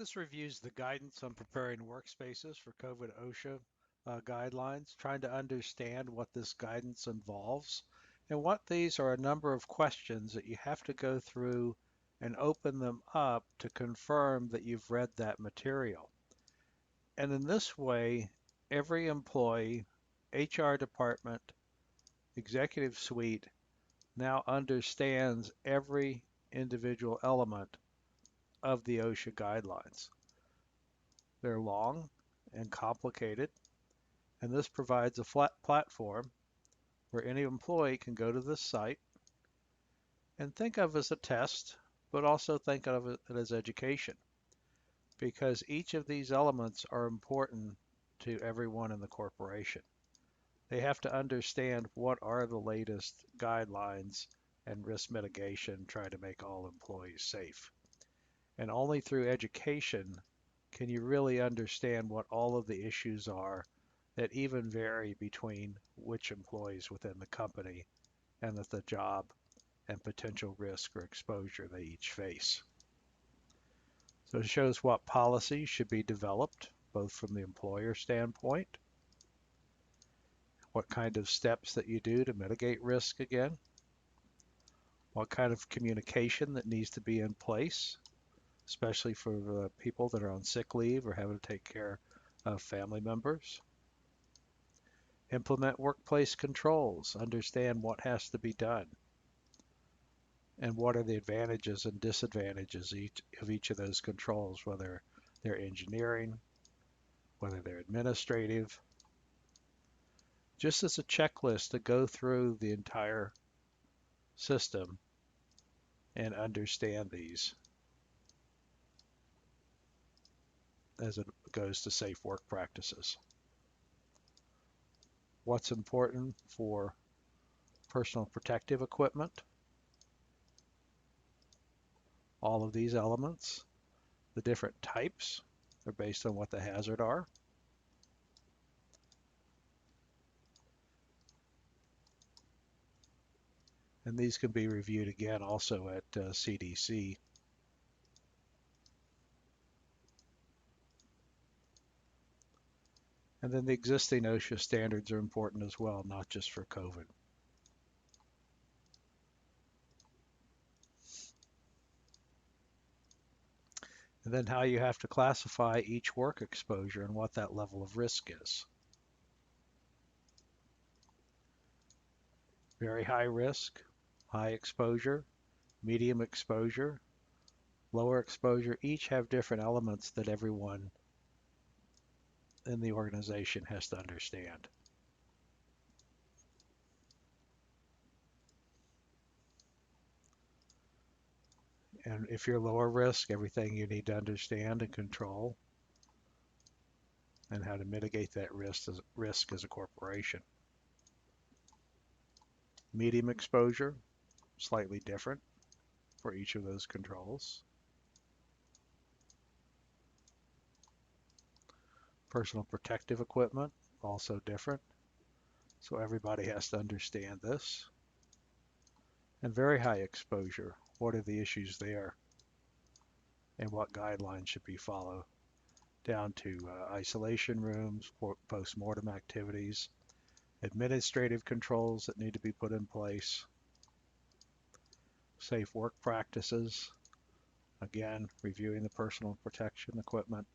This reviews the guidance on preparing workspaces for COVID OSHA guidelines, trying to understand what this guidance involves. And what these are a number of questions that you have to go through and open them up to confirm that you've read that material. And in this way, every employee, HR department, executive suite now understands every individual element of the OSHA guidelines. They're long and complicated, and this provides a flat platform where any employee can go to this site and think of it as a test, but also think of it as education, because each of these elements are important to everyone in the corporation. They have to understand what are the latest guidelines and risk mitigation, try to make all employees safe. And only through education can you really understand what all of the issues are that even vary between which employees within the company and the job and potential risk or exposure they each face. So it shows what policies should be developed, both from the employer standpoint, what kind of steps that you do to mitigate risk again, what kind of communication that needs to be in place, especially for people that are on sick leave or having to take care of family members. Implement workplace controls, understand what has to be done, and what are the advantages and disadvantages of each of those controls, whether they're engineering, whether they're administrative, just as a checklist to go through the entire system and understand these as it goes to safe work practices. What's important for personal protective equipment? All of these elements, the different types are based on what the hazard are. And these can be reviewed again also at CDC. And then the existing OSHA standards are important as well, not just for COVID. And then how you have to classify each work exposure and what that level of risk is. Very high risk, high exposure, medium exposure, lower exposure, each have different elements that everyone in the organization has to understand. And if you're lower risk, everything you need to understand and control and how to mitigate that risk as a corporation. Medium exposure, slightly different for each of those controls. Personal protective equipment, also different. So everybody has to understand this. And very high exposure, what are the issues there? And what guidelines should be followed? Down to isolation rooms, post-mortem activities, administrative controls that need to be put in place, safe work practices, again, reviewing the personal protection equipment,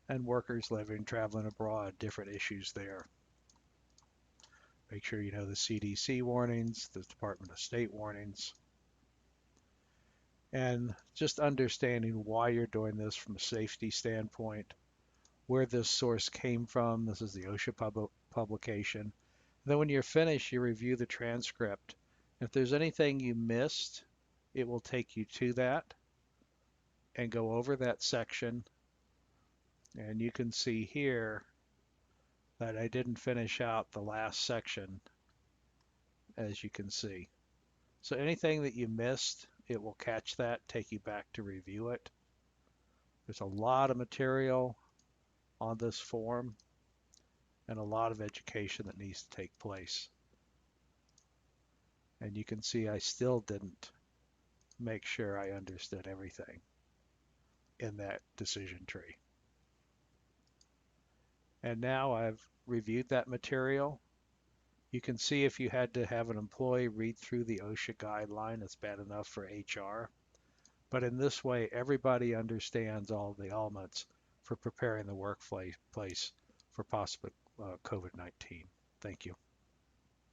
and workers living, traveling abroad, different issues there. Make sure you know the CDC warnings, the Department of State warnings, and just understanding why you're doing this from a safety standpoint, where this source came from. This is the OSHA publication. Then when you're finished, you review the transcript. If there's anything you missed, it will take you to that and go over that section. And you can see here that I didn't finish out the last section, as you can see. So anything that you missed, it will catch that, take you back to review it. There's a lot of material on this form and a lot of education that needs to take place. And you can see I still didn't make sure I understood everything in that decision tree. And now I've reviewed that material. You can see if you had to have an employee read through the OSHA guideline, it's bad enough for HR. But in this way, everybody understands all the elements for preparing the workplace for possible COVID-19. Thank you.